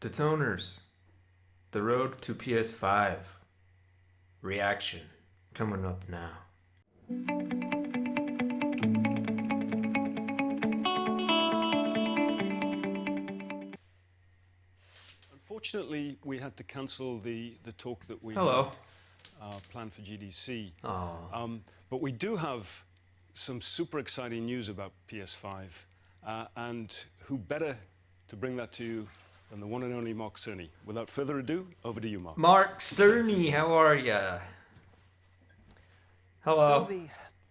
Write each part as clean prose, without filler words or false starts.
Detoners, the road to PS5. Reaction coming up now. Unfortunately, we had to cancel the talk that we Hello. had planned for GDC. Oh. But we do have some super exciting news about PS5. And who better to bring that to you than the one and only Mark Cerny. Without further ado, over to you, Mark. Mark Cerny, how are ya? There'll Hello. be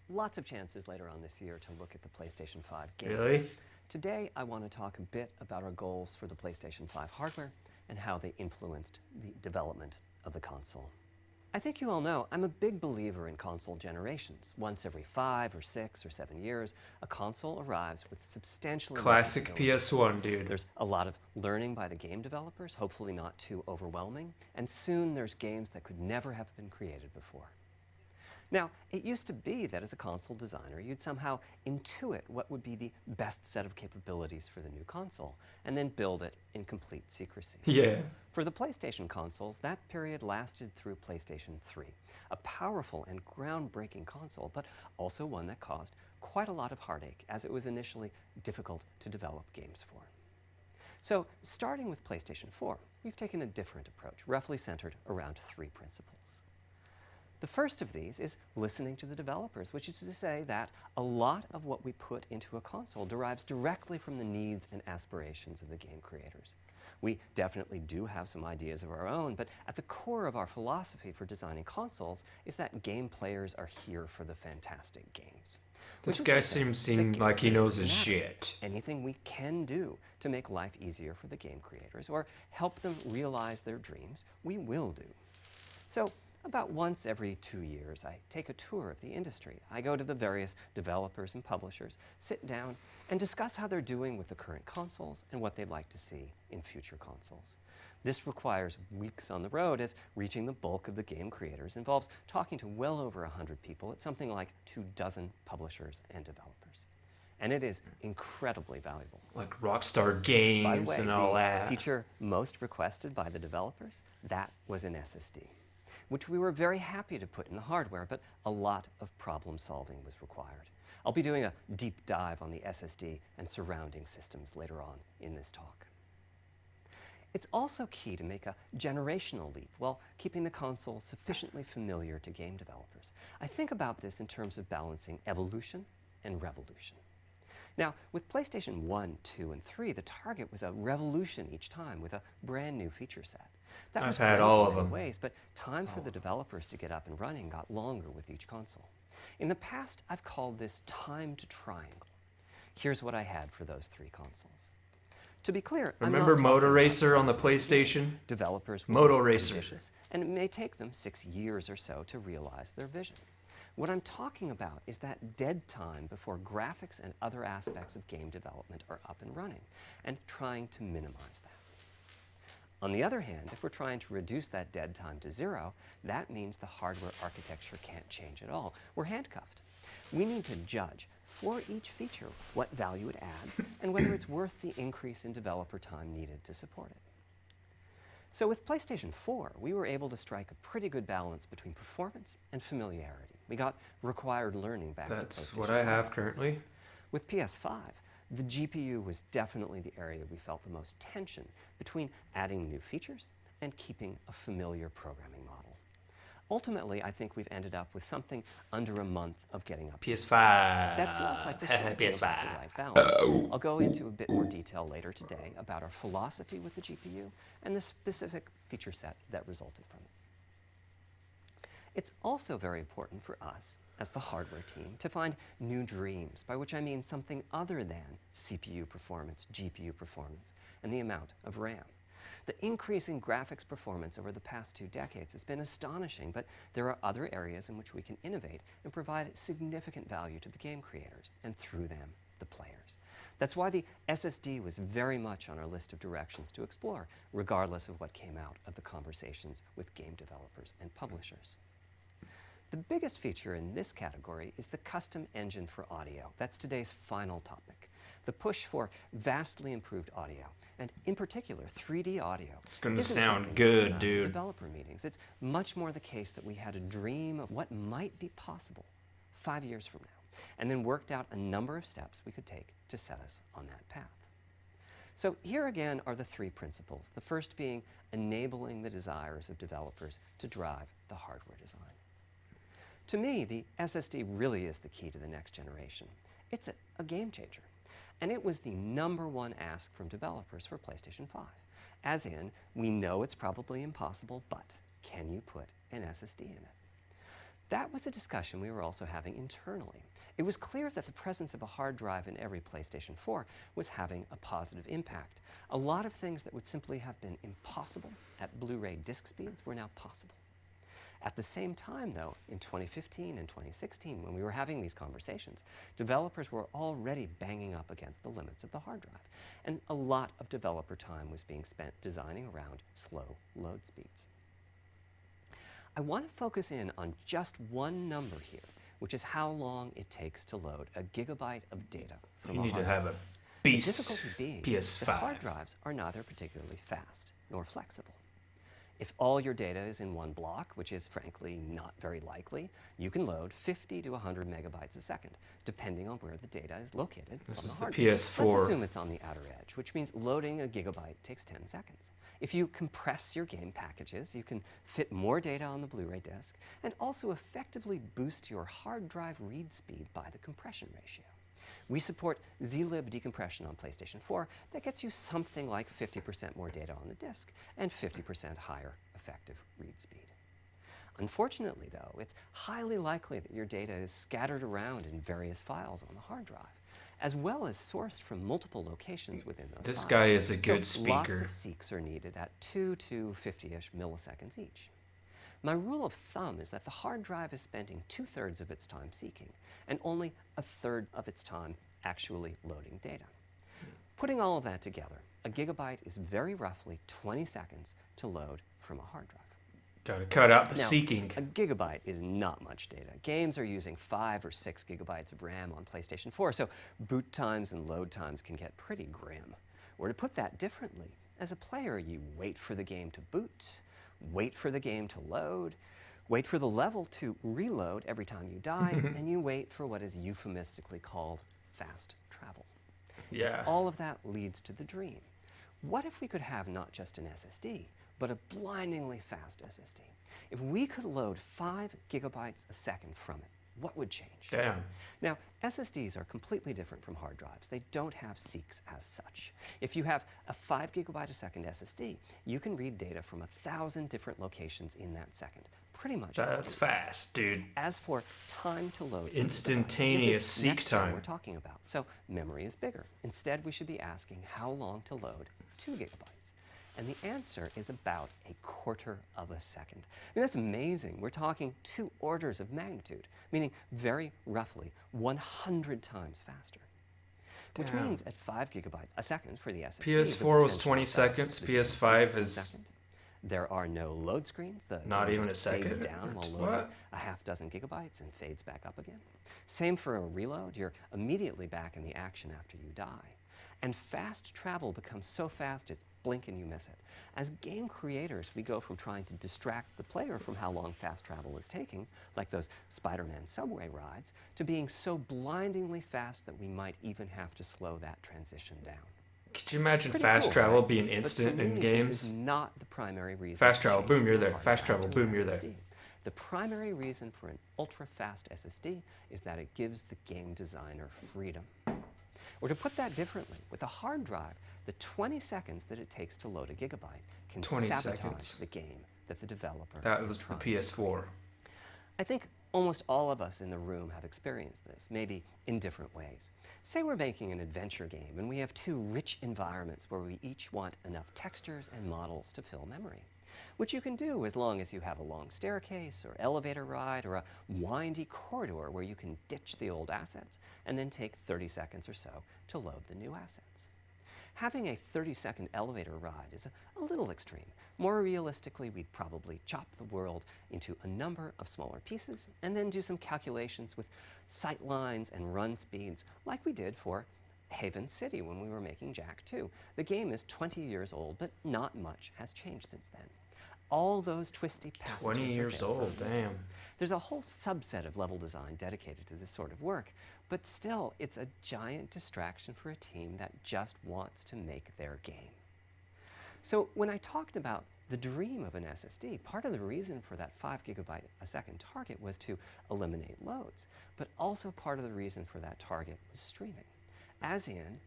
lots of chances later on this year to look at the PlayStation 5 games. Really? Today, I want to talk a bit about our goals for the PlayStation 5 hardware and how they influenced the development of the console. I think you all know I'm a big believer in console generations. Once every 5 or 6 or 7 years, a console arrives with substantially more Classic capabilities. PS1, dude. There's a lot of learning by the game developers, hopefully not too overwhelming, and soon there's games that could never have been created before. Now, it used to be that as a console designer, you'd somehow intuit what would be the best set of capabilities for the new console, and then build it in complete secrecy. Yeah. For the PlayStation consoles, that period lasted through PlayStation 3, a powerful and groundbreaking console, but also one that caused quite a lot of heartache, as it was initially difficult to develop games for. So, starting with PlayStation 4, we've taken a different approach, roughly centered around 3 principles. The first of these is listening to the developers, which is to say that a lot of what we put into a console derives directly from the needs and aspirations of the game creators. We definitely do have some ideas of our own, but at the core of our philosophy for designing consoles is that game players are here for the fantastic games. This guy seems like he knows his shit. Anything we can do to make life easier for the game creators or help them realize their dreams, we will do. So, about once every 2 years, I take a tour of the industry. I go to the various developers and publishers, sit down, and discuss how they're doing with the current consoles and what they'd like to see in future consoles. This requires weeks on the road, as reaching the bulk of the game creators involves talking to well over 100 people at something like 24 publishers and developers. And it is incredibly valuable. Like Rockstar Games and all that. The feature most requested by the developers, that was an SSD, which we were very happy to put in the hardware, but a lot of problem solving was required. I'll be doing a deep dive on the SSD and surrounding systems later on in this talk. It's also key to make a generational leap while keeping the console sufficiently familiar to game developers. I think about this in terms of balancing evolution and revolution. Now, with PlayStation 1, 2, and 3, the target was a revolution each time with a brand new feature set. That was had great all in of many them. ways, but time for the developers to get up and running got longer with each console. In the past, I've called this time to triangle. Here's what I had for those 3 consoles. To be clear, Remember I'm not Motor talking Racer about on the PlayStation? Developers will Moto be Racer. ambitious, and it may take them 6 years or so to realize their vision. What I'm talking about is that dead time before graphics and other aspects of game development are up and running, and trying to minimize that. On the other hand, if we're trying to reduce that dead time to 0, that means the hardware architecture can't change at all. We're handcuffed. We need to judge for each feature what value it adds and whether it's worth the increase in developer time needed to support it. So with PlayStation 4, we were able to strike a pretty good balance between performance and familiarity. We got required learning back to PlayStation. That's what I have currently. With PS5, the GPU was definitely the area we felt the most tension between adding new features and keeping a familiar programming model. Ultimately, I think we've ended up with something under a month of getting up. PS5. That feels like the striking about the right balance. I'll go into a bit more detail later today about our philosophy with the GPU and the specific feature set that resulted from it. It's also very important for us, as the hardware team, to find new dreams, by which I mean something other than CPU performance, GPU performance, and the amount of RAM. The increase in graphics performance over the past 2 decades has been astonishing, but there are other areas in which we can innovate and provide significant value to the game creators, and through them, the players. That's why the SSD was very much on our list of directions to explore, regardless of what came out of the conversations with game developers and publishers. The biggest feature in this category is the custom engine for audio. That's today's final topic. The push for vastly improved audio, and in particular 3D audio. It's gonna isn't sound something good, that came out of dude. Developer meetings. It's much more the case that we had a dream of what might be possible 5 years from now, and then worked out a number of steps we could take to set us on that path. So here again are the three principles, the first being enabling the desires of developers to drive the hardware design. To me, the SSD really is the key to the next generation. It's a game changer. And it was the #1 ask from developers for PlayStation 5. As in, we know it's probably impossible, but can you put an SSD in it? That was a discussion we were also having internally. It was clear that the presence of a hard drive in every PlayStation 4 was having a positive impact. A lot of things that would simply have been impossible at Blu-ray disc speeds were now possible. At the same time, though, in 2015 and 2016, when we were having these conversations, developers were already banging up against the limits of the hard drive. And a lot of developer time was being spent designing around slow load speeds. I want to focus in on just one number here, which is how long it takes to load a gigabyte of data from You a need to hard have drive. a The beast difficulty being that hard PS5. drives are neither particularly fast nor flexible. If all your data is in one block, which is frankly not very likely, you can load 50 to 100 megabytes a second, depending on where the data is located This on is the the hard drive. PS4. Let's assume it's on the outer edge, which means loading a gigabyte takes 10 seconds. If you compress your game packages, you can fit more data on the Blu-ray disc and also effectively boost your hard drive read speed by the compression ratio. We support zlib decompression on PlayStation 4 that gets you something like 50% more data on the disk and 50% higher effective read speed. Unfortunately, though, it's highly likely that your data is scattered around in various files on the hard drive, as well as sourced from multiple locations within those This files. guy is a good So lots speaker. of seeks are needed at 2 to 50-ish milliseconds each. My rule of thumb is that the hard drive is spending 2/3 of its time seeking and only 1/3 of its time actually loading data. Putting all of that together, a gigabyte is very roughly 20 seconds to load from a hard drive. Gotta cut out the Now, seeking. a gigabyte is not much data. Games are using 5 or 6 gigabytes of RAM on PlayStation 4, so boot times and load times can get pretty grim. Or to put that differently, as a player, you wait for the game to boot, wait for the game to load, wait for the level to reload every time you die, and you wait for what is euphemistically called fast travel. Yeah. All of that leads to the dream. What if we could have not just an SSD, but a blindingly fast SSD? If we could load 5 gigabytes a second from it, what would change? Damn. Now, SSDs are completely different from hard drives. They don't have seeks as such. If you have a 5 gigabyte a second SSD, you can read data from 1,000 different locations in that second. Pretty much That's instantly. fast, dude. As for time to load, Instantaneous this is seek next gen time. we're talking about. So memory is bigger. Instead, we should be asking how long to load 2 gigabytes. And the answer is about 1/4 of a second. I mean, that's amazing. We're talking 2 orders of magnitude, meaning very roughly 100 times faster. Which Damn. means at 5 gigabytes a second for the SSD. PS4 was the 20 potential seconds. for PS5 a is second. There are no load screens. The not game even just a fades second. down while What? loading a half dozen gigabytes and fades back up again. Same for a reload. You're immediately back in the action after you die. And fast travel becomes so fast it's blink and you miss it. As game creators, we go from trying to distract the player from how long fast travel is taking, like those Spider-Man subway rides, to being so blindingly fast that we might even have to slow that transition down. Could you imagine Pretty fast cool, travel right? being But instant for in me, games? This is not the primary reason. Fast to travel, change boom, you're from a there. hard Fast drive travel, to an boom, you're there. SSD. The primary reason for an ultra-fast SSD is that it gives the game designer freedom. Or to put that differently, with a hard drive, the 20 seconds that it takes to load a gigabyte can 20 sabotage seconds. the game that the developer That is was the trying. PS4. I think almost all of us in the room have experienced this, maybe in different ways. Say we're making an adventure game and we have 2 rich environments where we each want enough textures and models to fill memory, which you can do as long as you have a long staircase or elevator ride or a windy corridor where you can ditch the old assets and then take 30 seconds or so to load the new assets. Having a 30-second elevator ride is a little extreme. More realistically, we'd probably chop the world into a number of smaller pieces and then do some calculations with sight lines and run speeds like we did for Haven City when we were making Jak 2. The game is 20 years old, but not much has changed since then. All those twisty passages 20 are years there. old, damn. There's a whole subset of level design dedicated to this sort of work, but still, it's a giant distraction for a team that just wants to make their game. So when I talked about the dream of an SSD, part of the reason for that 5 GB a second target was to eliminate loads, but also part of the reason for that target was streaming. As in,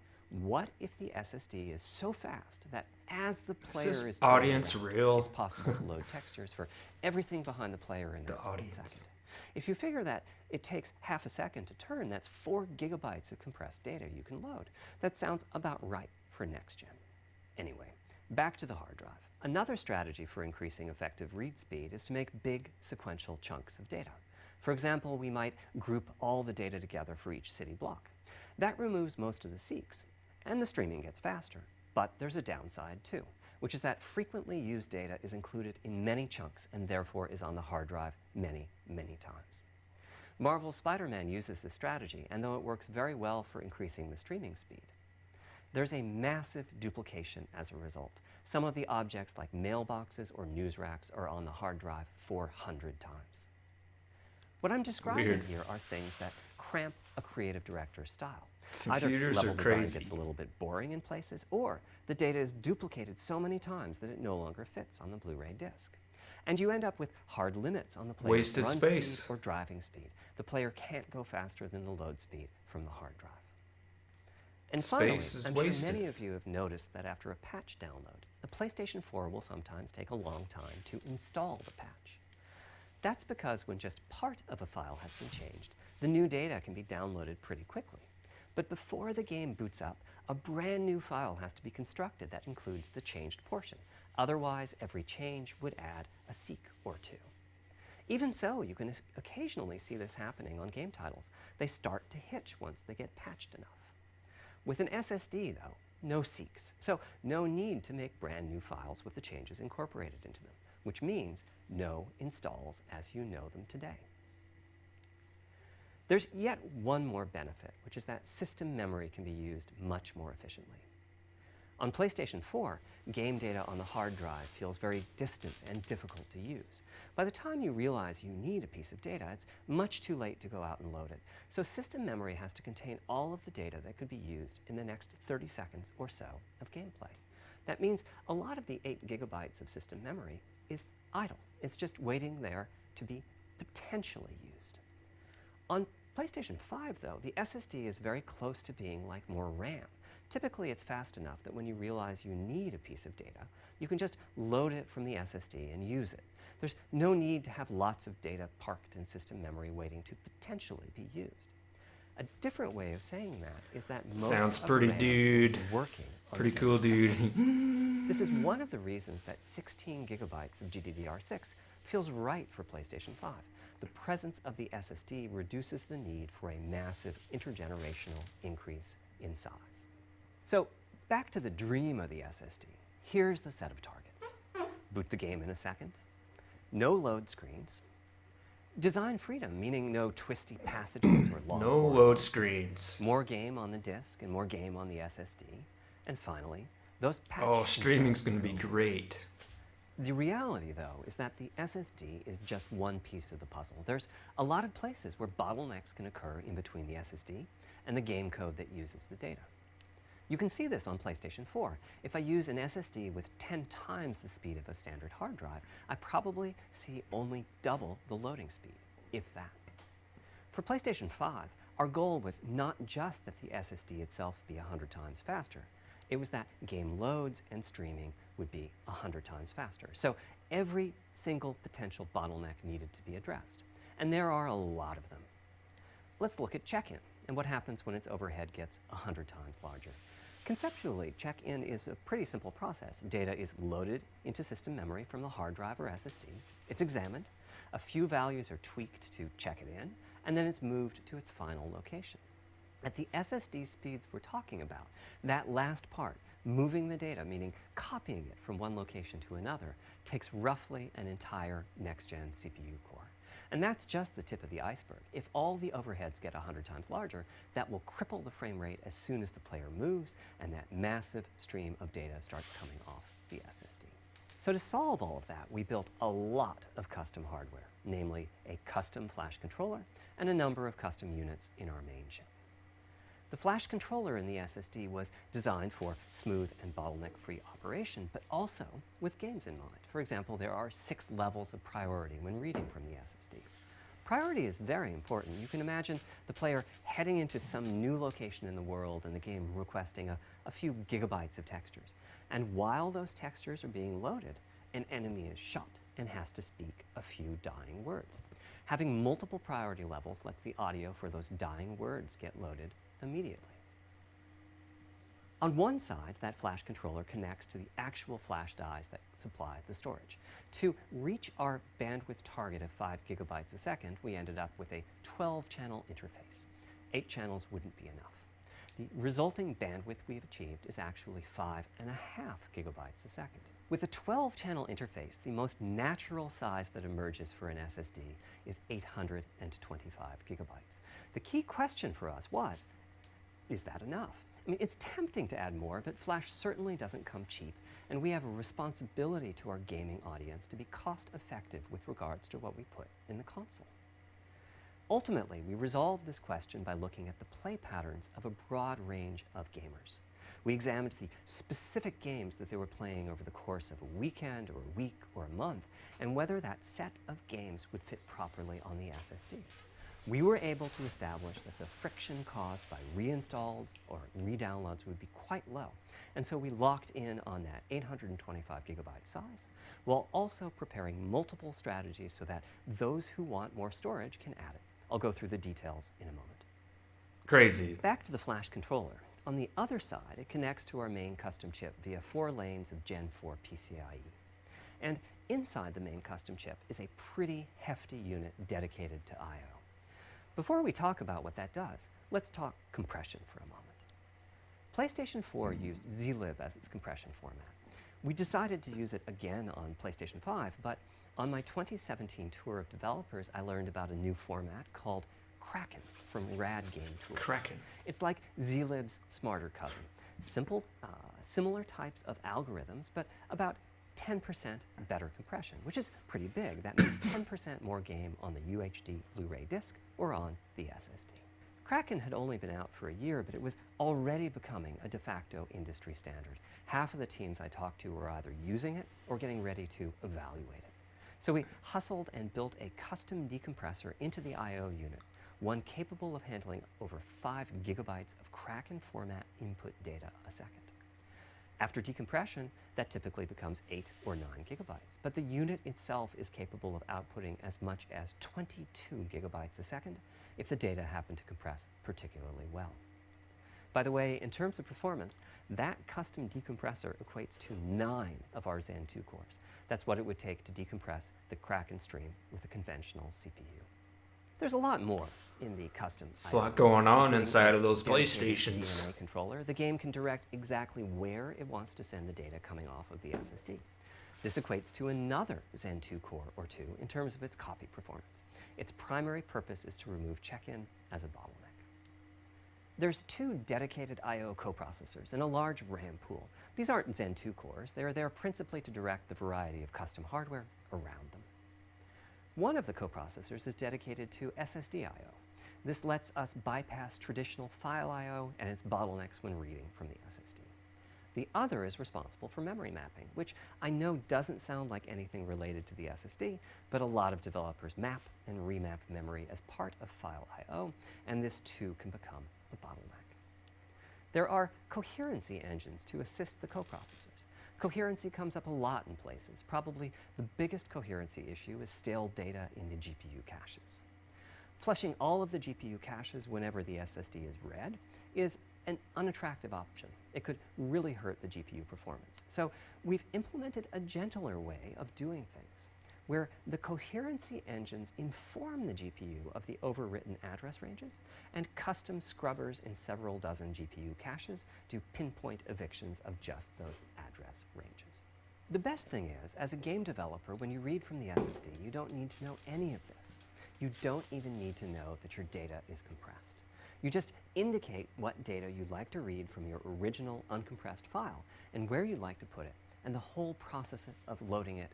what if the SSD is so fast that as the player Is is this audience going around, real? it's possible to load textures for everything behind the player in that split audience. second? If you figure that it takes half a second to turn, that's 4 GB of compressed data you can load. That sounds about right for next gen. Anyway, back to the hard drive. Another strategy for increasing effective read speed is to make big sequential chunks of data. For example, we might group all the data together for each city block. That removes most of the seeks, and the streaming gets faster. But there's a downside too, which is that frequently used data is included in many chunks and therefore is on the hard drive many, many times. Marvel's Spider-Man uses this strategy, and though it works very well for increasing the streaming speed, there's a massive duplication as a result. Some of the objects like mailboxes or news racks are on the hard drive 400 times. What I'm describing Weird. here are things that cramp a creative director's style. Computers Either are level crazy. design gets a little bit boring in places, or the data is duplicated so many times that it no longer fits on the Blu-ray disc. And you end up with hard limits on the player's Wasted run space. speed or driving speed. The player can't go faster than the load speed from the hard drive. And finally, Space is I'm wasted. sure many of you have noticed that after a patch download, the PlayStation 4 will sometimes take a long time to install the patch. That's because when just part of a file has been changed, the new data can be downloaded pretty quickly. But before the game boots up, a brand new file has to be constructed that includes the changed portion. Otherwise, every change would add a seek or two. Even so, you can occasionally see this happening on game titles. They start to hitch once they get patched enough. With an SSD, though, no seeks, so no need to make brand new files with the changes incorporated into them, which means no installs as you know them today. There's yet one more benefit, which is that system memory can be used much more efficiently. On PlayStation 4, game data on the hard drive feels very distant and difficult to use. By the time you realize you need a piece of data, it's much too late to go out and load it. So system memory has to contain all of the data that could be used in the next 30 seconds or so of gameplay. That means a lot of the 8 GB of system memory is idle. It's just waiting there to be potentially used. On PlayStation 5, though, the SSD is very close to being like more RAM. Typically, it's fast enough that when you realize you need a piece of data, you can just load it from the SSD and use it. There's no need to have lots of data parked in system memory waiting to potentially be used. A different way of saying that is that most Sounds of pretty, RAM dude. is working on Pretty the cool, game. dude. This is one of the reasons that 16 GB of GDDR6 feels right for PlayStation 5. The presence of the SSD reduces the need for a massive intergenerational increase in size. So back to the dream of the SSD. Here's the set of targets. Boot the game in a second. No load screens. Design freedom, meaning no twisty passages or long No corridors. load screens. More game on the disk and more game on the SSD. And finally, those patch Oh, streaming's gonna be controls. great. The reality, though, is that the SSD is just one piece of the puzzle. There's a lot of places where bottlenecks can occur in between the SSD and the game code that uses the data. You can see this on PlayStation 4. If I use an SSD with 10 times the speed of a standard hard drive, I probably see only double the loading speed, if that. For PlayStation 5, our goal was not just that the SSD itself be 100 times faster. It was that game loads and streaming would be 100 times faster. So every single potential bottleneck needed to be addressed. And there are a lot of them. Let's look at check-in and what happens when its overhead gets 100 times larger. Conceptually, check-in is a pretty simple process. Data is loaded into system memory from the hard drive or SSD. It's examined. A few values are tweaked to check it in, and then it's moved to its final location. At the SSD speeds we're talking about, that last part, Moving the data, meaning copying it from one location to another, takes roughly an entire next-gen CPU core. And that's just the tip of the iceberg. If all the overheads get 100 times larger, that will cripple the frame rate as soon as the player moves, and that massive stream of data starts coming off the SSD. So to solve all of that, we built a lot of custom hardware, namely a custom flash controller and a number of custom units in our main chip. The flash controller in the SSD was designed for smooth and bottleneck-free operation, but also with games in mind. For example, there are 6 levels of priority when reading from the SSD. Priority is very important. You can imagine the player heading into some new location in the world and the game requesting a few gigabytes of textures. And while those textures are being loaded, an enemy is shot and has to speak a few dying words. Having multiple priority levels lets the audio for those dying words get loaded immediately. On one side, that flash controller connects to the actual flash dies that supply the storage. To reach our bandwidth target of 5 gigabytes a second, we ended up with a 12-channel interface. 8 channels wouldn't be enough. The resulting bandwidth we've achieved is actually 5.5 gigabytes a second. With a 12-channel interface, the most natural size that emerges for an SSD is 825 gigabytes. The key question for us was, is that enough? I mean, it's tempting to add more, but flash certainly doesn't come cheap, and we have a responsibility to our gaming audience to be cost-effective with regards to what we put in the console. Ultimately, we resolved this question by looking at the play patterns of a broad range of gamers. We examined the specific games that they were playing over the course of a weekend or a week or a month, and whether that set of games would fit properly on the SSD. We were able to establish that the friction caused by reinstalls or redownloads would be quite low, and so we locked in on that 825 gigabyte size, while also preparing multiple strategies so that those who want more storage can add it. I'll go through the details in a moment. Crazy. Back to the flash controller. On the other side, it connects to our main custom chip via 4 lanes of Gen 4 PCIe. And inside the main custom chip is a pretty hefty unit dedicated to I/O. Before we talk about what that does, let's talk compression for a moment. PlayStation 4 used zlib as its compression format. We decided to use it again on PlayStation 5, but on my 2017 tour of developers, I learned about a new format called Kraken from Rad Game Tools. Kraken. It's like zlib's smarter cousin. Simple, similar types of algorithms, but about 10% better compression, which is pretty big. That means 10% more game on the UHD Blu-ray disc or on the SSD. Kraken had only been out for a year, but it was already becoming a de facto industry standard. Half of the teams I talked to were either using it or getting ready to evaluate it. So we hustled and built a custom decompressor into the I/O unit, one capable of handling over 5 gigabytes of Kraken format input data a second. After decompression, that typically becomes 8 or 9 gigabytes, but the unit itself is capable of outputting as much as 22 gigabytes a second if the data happen to compress particularly well. By the way, in terms of performance, that custom decompressor equates to 9 of our Zen 2 cores. That's what it would take to decompress the Kraken stream with a conventional CPU. There's a lot more in the custom. There's a lot going on including inside a of those dedicated PlayStations. DMA controller. The game can direct exactly where it wants to send the data coming off of the SSD. This equates to another Zen 2 core or 2 in terms of its copy performance. Its primary purpose is to remove check-in as a bottleneck. There's 2 dedicated I/O coprocessors and a large RAM pool. These aren't Zen 2 cores. They're there principally to direct the variety of custom hardware around them. One of the coprocessors is dedicated to SSD I/O. This lets us bypass traditional file I/O and its bottlenecks when reading from the SSD. The other is responsible for memory mapping, which I know doesn't sound like anything related to the SSD, but a lot of developers map and remap memory as part of file I/O, and this too can become a bottleneck. There are coherency engines to assist the coprocessors. Coherency comes up a lot in places. Probably the biggest coherency issue is stale data in the GPU caches. Flushing all of the GPU caches whenever the SSD is read is an unattractive option. It could really hurt the GPU performance. So we've implemented a gentler way of doing things. where the coherency engines inform the GPU of the overwritten address ranges, and custom scrubbers in several dozen GPU caches do pinpoint evictions of just those address ranges. The best thing is, as a game developer, when you read from the SSD, you don't need to know any of this. You don't even need to know that your data is compressed. You just indicate what data you'd like to read from your original uncompressed file and where you'd like to put it, and the whole process of loading it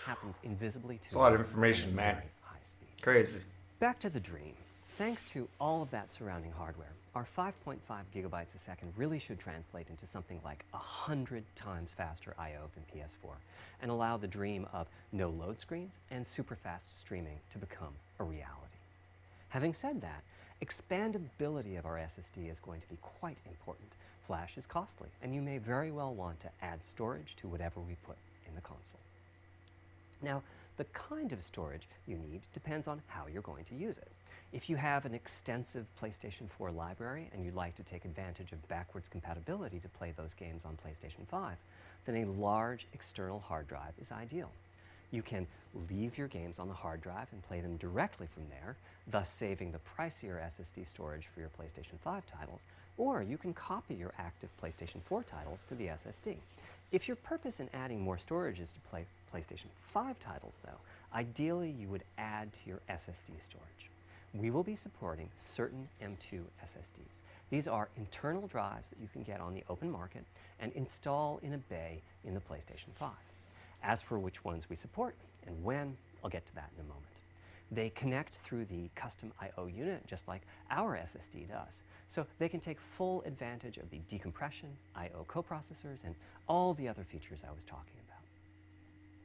happens invisibly to It's a lot you of information, at man. very high speed. Crazy. Back to the dream. Thanks to all of that surrounding hardware, our 5.5 gigabytes a second really should translate into something like 100 times faster I/O than PS4 and allow the dream of no load screens and super fast streaming to become a reality. Having said that, expandability of our SSD is going to be quite important. Flash is costly, and you may very well want to add storage to whatever we put in the console. Now, the kind of storage you need depends on how you're going to use it. If you have an extensive PlayStation 4 library and you'd like to take advantage of backwards compatibility to play those games on PlayStation 5, then a large external hard drive is ideal. You can leave your games on the hard drive and play them directly from there, thus saving the pricier SSD storage for your PlayStation 5 titles, or you can copy your active PlayStation 4 titles to the SSD. If your purpose in adding more storage is to play PlayStation 5 titles, though, ideally you would add to your SSD storage. We will be supporting certain M2 SSDs. These are internal drives that you can get on the open market and install in a bay in the PlayStation 5. As for which ones we support and when, I'll get to that in a moment. They connect through the custom I/O unit just like our SSD does, so they can take full advantage of the decompression, I/O coprocessors, and all the other features I was talking about.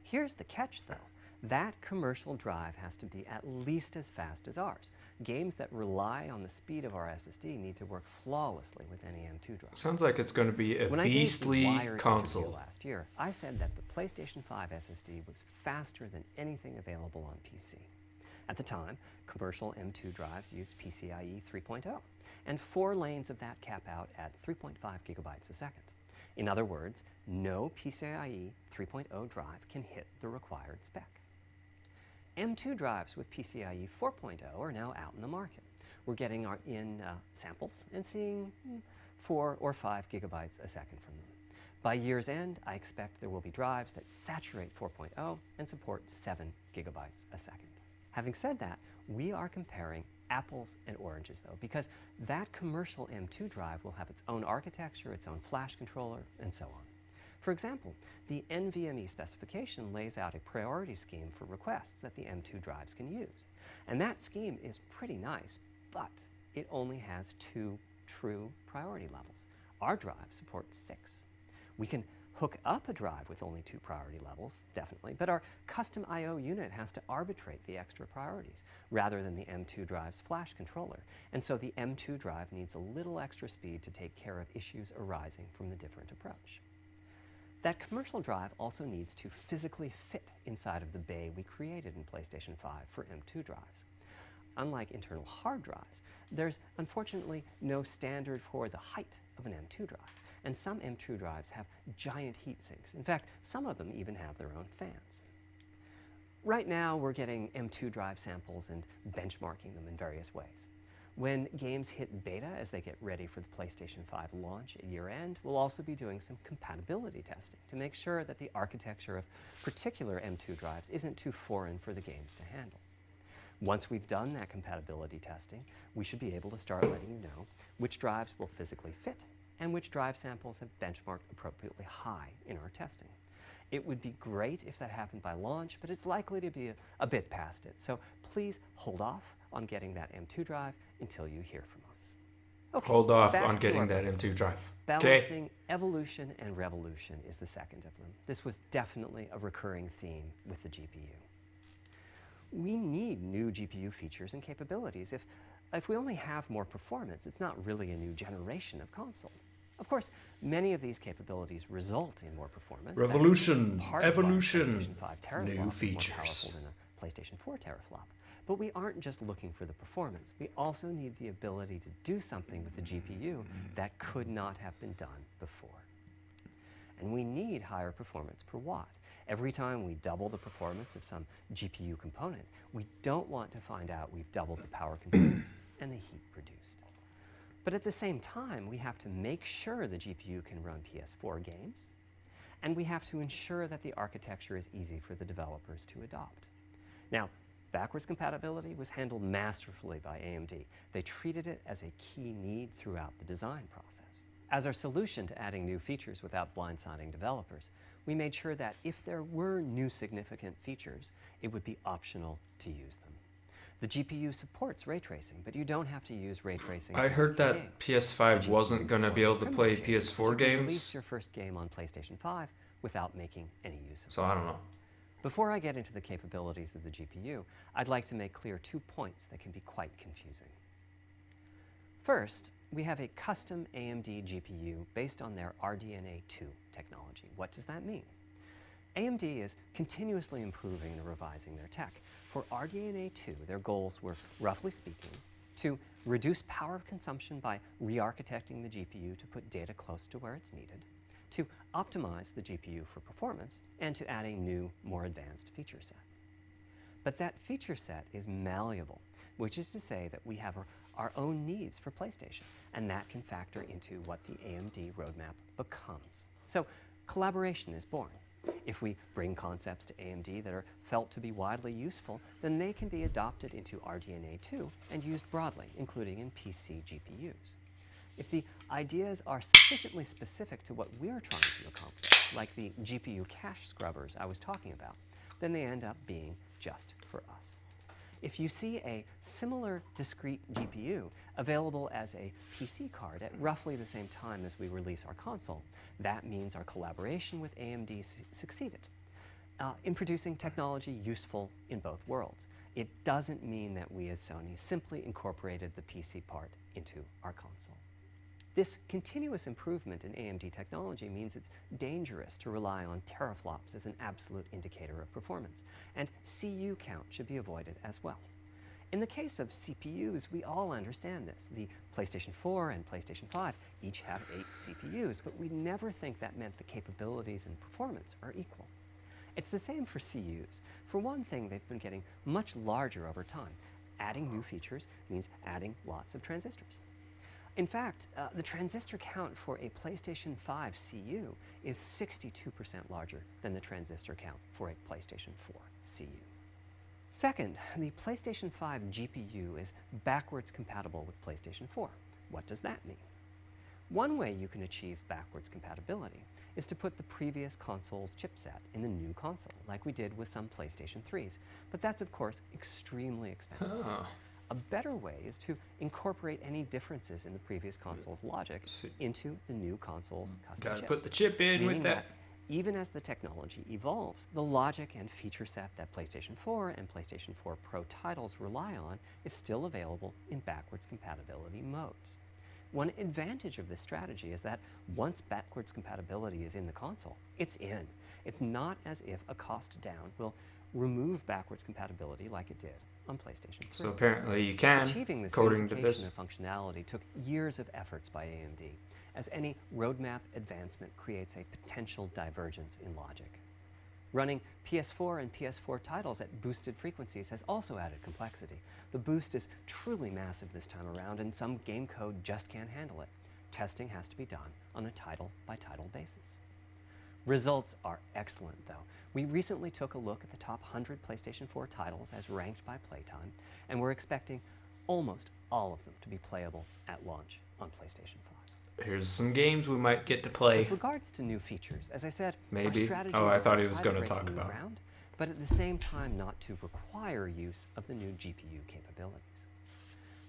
Here's the catch, though. That commercial drive has to be at least as fast as ours. Games that rely on the speed of our SSD need to work flawlessly with any M2 drive. Sounds like it's going to be a When I gave the beastly Wired interview console. last year, I said that the PlayStation 5 SSD was faster than anything available on PC. At the time, commercial M2 drives used PCIe 3.0, and 4 lanes of that cap out at 3.5 gigabytes a second. In other words, no PCIe 3.0 drive can hit the required spec. M2 drives with PCIe 4.0 are now out in the market. We're getting in samples and seeing 4 or 5 gigabytes a second from them. By year's end, I expect there will be drives that saturate 4.0 and support 7 gigabytes a second. Having said that, we are comparing apples and oranges, though, because that commercial M2 drive will have its own architecture, its own flash controller, and so on. For example, the NVMe specification lays out a priority scheme for requests that the M2 drives can use. And that scheme is pretty nice, but it only has 2 true priority levels. Our drive supports 6. We can hook up a drive with only 2 priority levels, definitely, but our custom I/O unit has to arbitrate the extra priorities rather than the M2 drive's flash controller. And so the M2 drive needs a little extra speed to take care of issues arising from the different approach. That commercial drive also needs to physically fit inside of the bay we created in PlayStation 5 for M2 drives. Unlike internal hard drives, there's unfortunately no standard for the height of an M2 drive, and some M2 drives have giant heat sinks. In fact, some of them even have their own fans. Right now, we're getting M2 drive samples and benchmarking them in various ways. When games hit beta as they get ready for the PlayStation 5 launch at year-end, we'll also be doing some compatibility testing to make sure that the architecture of particular M2 drives isn't too foreign for the games to handle. Once we've done that compatibility testing, we should be able to start letting you know which drives will physically fit and which drive samples have benchmarked appropriately high in our testing. It would be great if that happened by launch, but it's likely to be a bit past it. So please hold off on getting that M2 drive until you hear from us. Okay, Hold off back on to getting our that principles. M2 drive. Balancing evolution and revolution is the second of them. This was definitely a recurring theme with the GPU. We need new GPU features and capabilities. If we only have more performance, it's not really a new generation of console. Of course, many of these capabilities result in more performance. Revolution, That's part of why evolution, PlayStation 5 teraflop new is more features. powerful than a PlayStation 4 teraflop. But we aren't just looking for the performance. We also need the ability to do something with the GPU that could not have been done before. and we need higher performance per watt. Every time we double the performance of some GPU component, we don't want to find out we've doubled the power consumed and the heat produced. But at the same time, we have to make sure the GPU can run PS4 games, and we have to ensure that the architecture is easy for the developers to adopt. Now, backwards compatibility was handled masterfully by AMD. They treated it as a key need throughout the design process. As our solution to adding new features without blindsiding developers, we made sure that if there were new significant features, it would be optional to use them. The GPU supports ray tracing, but you don't have to use ray tracing. I heard that PS5 wasn't going to be able to play PS4 games. Release your first game on PlayStation 5 without making any use of it. So I don't know. Before I get into the capabilities of the GPU, I'd like to make clear 2 points that can be quite confusing. First, we have a custom AMD GPU based on their RDNA 2 technology. What does that mean? AMD is continuously improving and revising their tech. For RDNA 2, their goals were, roughly speaking, to reduce power consumption by re-architecting the GPU to put data close to where it's needed, to optimize the GPU for performance, and to add a new, more advanced feature set. But that feature set is malleable, which is to say that we have our own needs for PlayStation, and that can factor into what the AMD roadmap becomes. So collaboration is born. If we bring concepts to AMD that are felt to be widely useful, then they can be adopted into RDNA 2 and used broadly, including in PC GPUs. If the ideas are sufficiently specific to what we're trying to accomplish, like the GPU cache scrubbers I was talking about, then they end up being just for us. If you see a similar discrete GPU available as a PC card at roughly the same time as we release our console, that means our collaboration with AMD succeeded in producing technology useful in both worlds. It doesn't mean that we as Sony simply incorporated the PC part into our console. This continuous improvement in AMD technology means it's dangerous to rely on teraflops as an absolute indicator of performance, and CU count should be avoided as well. In the case of CPUs, we all understand this. The PlayStation 4 and PlayStation 5 each have 8 CPUs, but we never think that meant the capabilities and performance are equal. It's the same for CUs. For one thing, they've been getting much larger over time. Adding new features means adding lots of transistors. In fact, the transistor count for a PlayStation 5 CU is 62% larger than the transistor count for a PlayStation 4 CU. Second, the PlayStation 5 GPU is backwards compatible with PlayStation 4. What does that mean? One way you can achieve backwards compatibility is to put the previous console's chipset in the new console, like we did with some PlayStation 3s, but that's of course extremely expensive. Oh. A better way is to incorporate any differences in the previous console's logic into the new console's custom Gotta chips. put the chip in Meaning with that. Even as the technology evolves, the logic and feature set that PlayStation 4 and PlayStation 4 Pro titles rely on is still available in backwards compatibility modes. One advantage of this strategy is that once backwards compatibility is in the console, it's in. It's not as if a cost down will remove backwards compatibility like it did on PlayStation 3. So apparently you can, Achieving this according to unification this. of functionality took years of efforts by AMD, as any roadmap advancement creates a potential divergence in logic. Running PS4 and PS4 titles at boosted frequencies has also added complexity. The boost is truly massive this time around, and some game code just can't handle it. Testing has to be done on a title-by-title basis. Results are excellent, though. We recently took a look at the top 100 PlayStation 4 titles as ranked by playtime, and we're expecting almost all of them to be playable at launch on PlayStation 5. Here's some games we might get to play. With regards to new features, as I said, Maybe. our strategy Oh, I was thought to he was try gonna break talk new about. ground, but at the same time not to require use of the new GPU capabilities.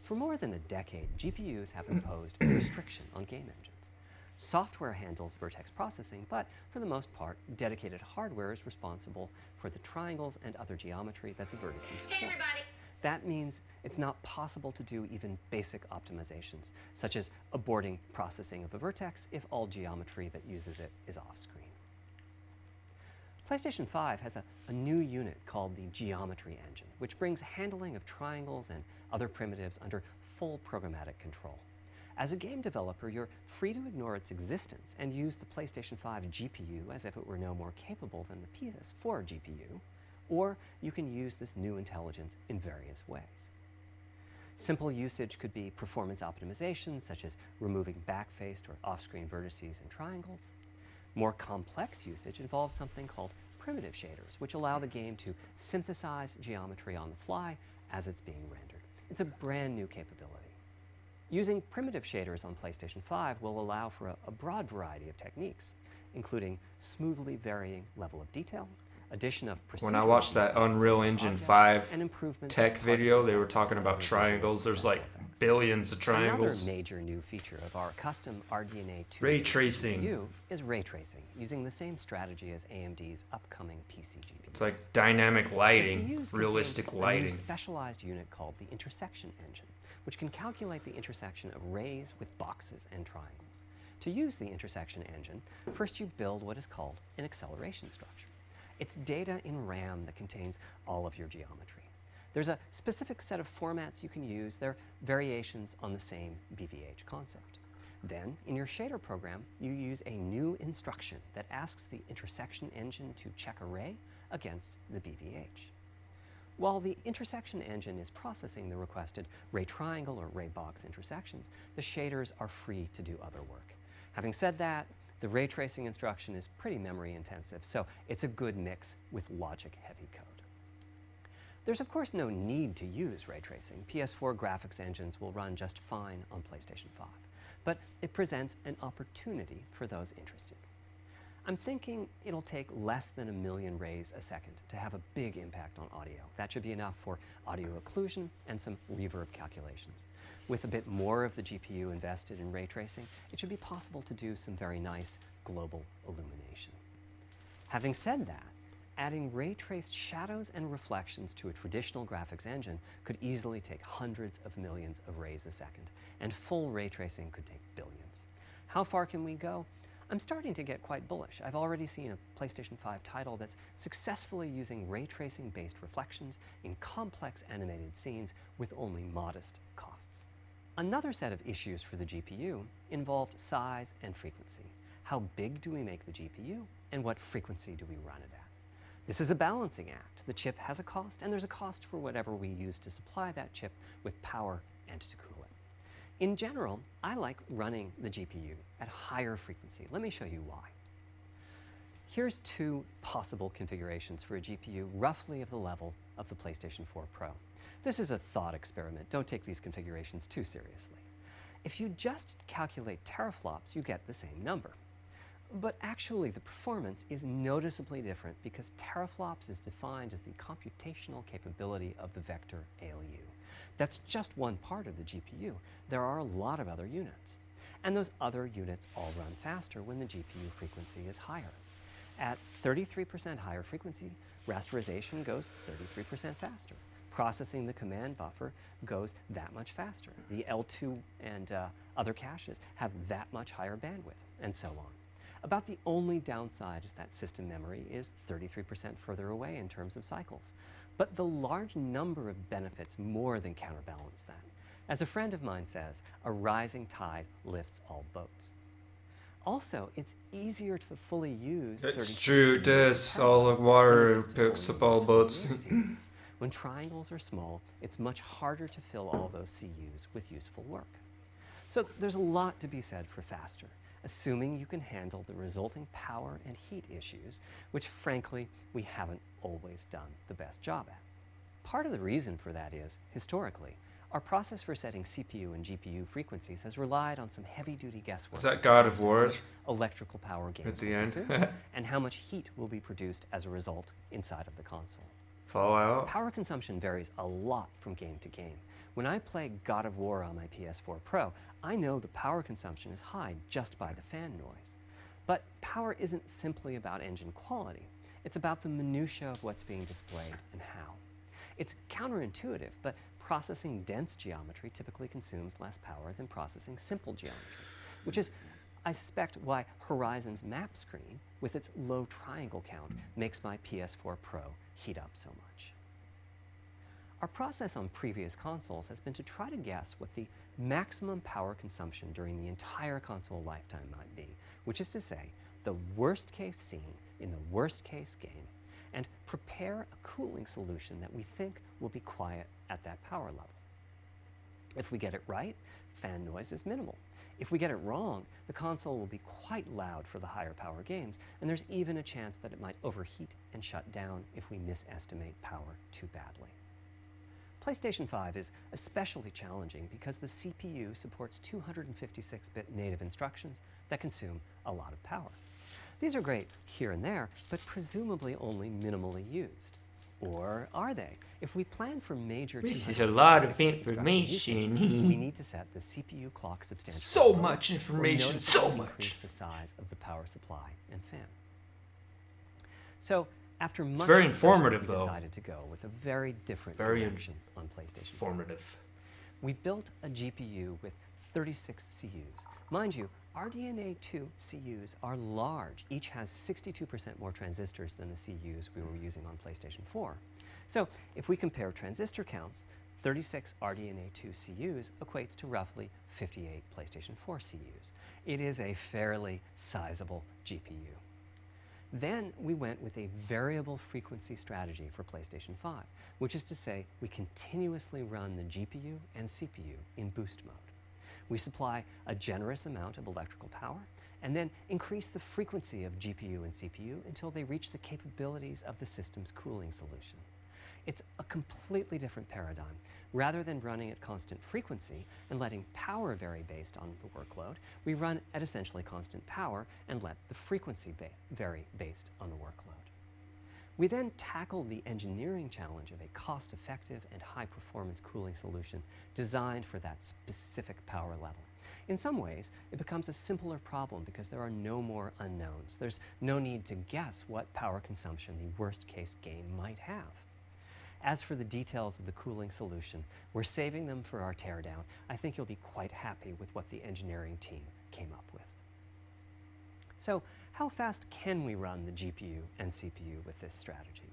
For more than a decade, GPUs have imposed restriction on game engines. Software handles vertex processing, but for the most part, dedicated hardware is responsible for the triangles and other geometry that the vertices form. That means it's not possible to do even basic optimizations, such as aborting processing of a vertex if all geometry that uses it is off-screen. PlayStation 5 has a new unit called the Geometry Engine, which brings handling of triangles and other primitives under full programmatic control. As a game developer, you're free to ignore its existence and use the PlayStation 5 GPU as if it were no more capable than the PS4 GPU, or you can use this new intelligence in various ways. Simple usage could be performance optimization, such as removing backfaced or off-screen vertices and triangles. More complex usage involves something called primitive shaders, which allow the game to synthesize geometry on the fly as it's being rendered. It's a brand new capability. Using primitive shaders on PlayStation 5 will allow for a broad variety of techniques, including smoothly varying level of detail, addition of When I watched that Unreal Engine 5 and improvements tech in video, they were hardware talking and about other visual triangles. There's special like effects. billions of triangles. Another major new feature of our custom RDNA 2 Ray tracing. GPU is ray tracing, using the same strategy as AMD's upcoming PC GPUs. It's like dynamic lighting, The CUs realistic contain a lighting. new specialized unit called the intersection engine, which can calculate the intersection of rays with boxes and triangles. To use the intersection engine, first you build what is called an acceleration structure. It's data in RAM that contains all of your geometry. There's a specific set of formats you can use. They're variations on the same BVH concept. Then, in your shader program, you use a new instruction that asks the intersection engine to check a ray against the BVH. While the intersection engine is processing the requested ray triangle or ray box intersections, the shaders are free to do other work. Having said that, the ray tracing instruction is pretty memory intensive, so it's a good mix with logic-heavy code. There's of course no need to use ray tracing. PS4 graphics engines will run just fine on PlayStation 5, but it presents an opportunity for those interested. I'm thinking it'll take less than 1 million rays a second to have a big impact on audio. That should be enough for audio occlusion and some reverb calculations. With a bit more of the GPU invested in ray tracing, it should be possible to do some very nice global illumination. Having said that, adding ray-traced shadows and reflections to a traditional graphics engine could easily take hundreds of millions of rays a second, and full ray tracing could take billions. How far can we go? I'm starting to get quite bullish. I've already seen a PlayStation 5 title that's successfully using ray tracing-based reflections in complex animated scenes with only modest costs. Another set of issues for the GPU involved size and frequency. How big do we make the GPU, and what frequency do we run it at? This is a balancing act. The chip has a cost, and there's a cost for whatever we use to supply that chip with power and to cool it. In general, I like running the GPU at higher frequency. Let me show you why. Here's 2 possible configurations for a GPU roughly of the level of the PlayStation 4 Pro. This is a thought experiment. Don't take these configurations too seriously. If you just calculate teraflops, you get the same number. But actually, the performance is noticeably different because teraflops is defined as the computational capability of the vector ALU. That's just one part of the GPU. There are a lot of other units. And those other units all run faster when the GPU frequency is higher. At 33% higher frequency, rasterization goes 33% faster. Processing the command buffer goes that much faster. The L2 and other caches have that much higher bandwidth, and so on. About the only downside is that system memory is 33% further away in terms of cycles. But the large number of benefits more than counterbalance that. As a friend of mine says, a rising tide lifts all boats. Also, it's easier to fully use. It's true, it does. All the water picks up all boats. When triangles are small, it's much harder to fill all those CUs with useful work. So there's a lot to be said for faster, assuming you can handle the resulting power and heat issues, which frankly, we haven't always done the best job at. Part of the reason for that is, historically, our process for setting CPU and GPU frequencies has relied on some heavy-duty guesswork. Is that God of War? Electrical power gains At the will end? consume, and how much heat will be produced as a result inside of the console. Fallout? Power consumption varies a lot from game to game. When I play God of War on my PS4 Pro, I know the power consumption is high just by the fan noise. But power isn't simply about engine quality. It's about the minutia of what's being displayed and how. It's counterintuitive, but processing dense geometry typically consumes less power than processing simple geometry, which is, I suspect, why Horizon's map screen, with its low triangle count, makes my PS4 Pro heat up so much. Our process on previous consoles has been to try to guess what the maximum power consumption during the entire console lifetime might be, which is to say, the worst case scene in the worst case game, and prepare a cooling solution that we think will be quiet at that power level. If we get it right, fan noise is minimal. If we get it wrong, the console will be quite loud for the higher power games, and there's even a chance that it might overheat and shut down if we misestimate power too badly. PlayStation 5 is especially challenging because the CPU supports 256-bit native instructions that consume a lot of power. These are great here and there, but presumably only minimally used. Or are they? If we plan for major This is a lot of 256 information. usage, we need to set the CPU clock substantially So lower, much or information, so noticeably much. increase the size of the power supply and fan. So, after much very discussion, informative, we though. decided to go with a very different Very direction on PlayStation 4. Informative. We built a GPU with 36 CUs. Mind you, RDNA 2 CUs are large. Each has 62% more transistors than the CUs we were using on PlayStation 4. So if we compare transistor counts, 36 RDNA 2 CUs equates to roughly 58 PlayStation 4 CUs. It is a fairly sizable GPU. Then we went with a variable frequency strategy for PlayStation 5, which is to say we continuously run the GPU and CPU in boost mode. We supply a generous amount of electrical power and then increase the frequency of GPU and CPU until they reach the capabilities of the system's cooling solution. It's a completely different paradigm. Rather than running at constant frequency and letting power vary based on the workload, we run at essentially constant power and let the frequency vary based on the workload. We then tackled the engineering challenge of a cost-effective and high-performance cooling solution designed for that specific power level. In some ways, it becomes a simpler problem because there are no more unknowns. There's no need to guess what power consumption the worst-case game might have. As for the details of the cooling solution, we're saving them for our teardown. I think you'll be quite happy with what the engineering team came up with. So, how fast can we run the GPU and CPU with this strategy?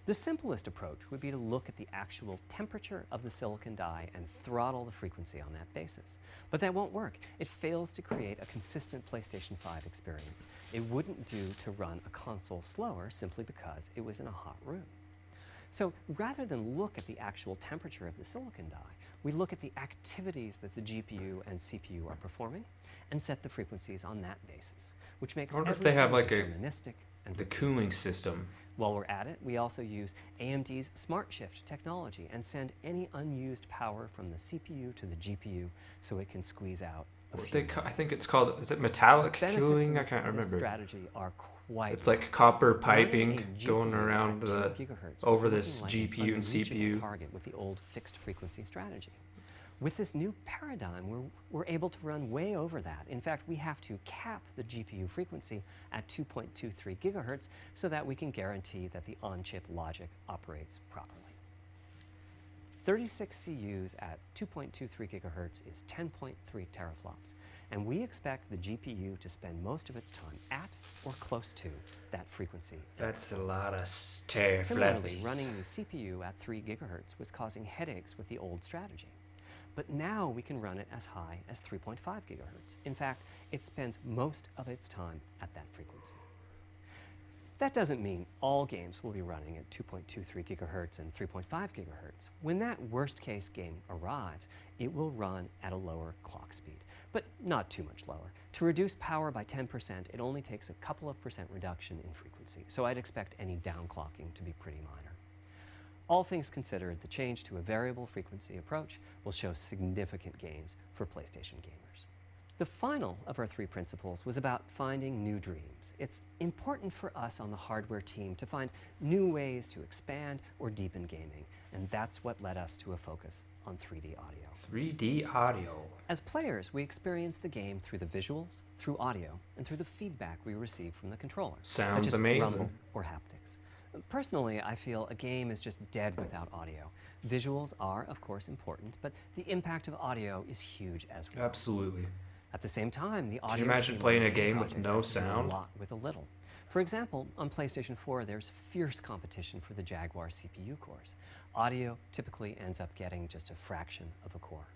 The simplest approach would be to look at the actual temperature of the silicon die and throttle the frequency on that basis. But that won't work. It fails to create a consistent PlayStation 5 experience. It wouldn't do to run a console slower simply because it was in a hot room. So rather than look at the actual temperature of the silicon die, we look at the activities that the GPU and CPU are performing and set the frequencies on that basis, which makes I wonder if they have like deterministic and the cooling system. While we're at it, we also use AMD's Smart Shift technology and send any unused power from the CPU to the GPU so it can squeeze out a few I think it's called, is it metallic benefits cooling? of I can't this remember. strategy are quite It's like copper Running piping a going GPU around at 2 the gigahertz over was this looking like GPU an and unreachable CPU. target with the old fixed frequency strategy. With this new paradigm, we're able to run way over that. In fact, we have to cap the GPU frequency at 2.23 gigahertz so that we can guarantee that the on-chip logic operates properly. 36 CUs at 2.23 gigahertz is 10.3 teraflops, and we expect the GPU to spend most of its time at or close to that frequency. That's a lot of Similarly, teraflops. running the CPU at 3 gigahertz was causing headaches with the old strategy. But now we can run it as high as 3.5 gigahertz. In fact, it spends most of its time at that frequency. That doesn't mean all games will be running at 2.23 gigahertz and 3.5 gigahertz. When that worst-case game arrives, it will run at a lower clock speed, but not too much lower. To reduce power by 10%, it only takes a couple of percent reduction in frequency, so I'd expect any downclocking to be pretty minor. All things considered, the change to a variable frequency approach will show significant gains for PlayStation gamers. The final of our 3 principles was about finding new dreams. It's important for us on the hardware team to find new ways to expand or deepen gaming, and that's what led us to a focus on 3D audio. 3D audio. As players, we experience the game through the visuals, through audio, and through the feedback we receive from the controller, Sounds such as amazing. rumble or haptics. Personally, I feel a game is just dead without audio. Visuals are, of course, important, but the impact of audio is huge as well. Absolutely. At the same time, the audio Can you imagine team playing on a game with project no has to do sound? A lot with a little. For example, on PlayStation 4, there's fierce competition for the Jaguar CPU cores. Audio typically ends up getting just a fraction of a core.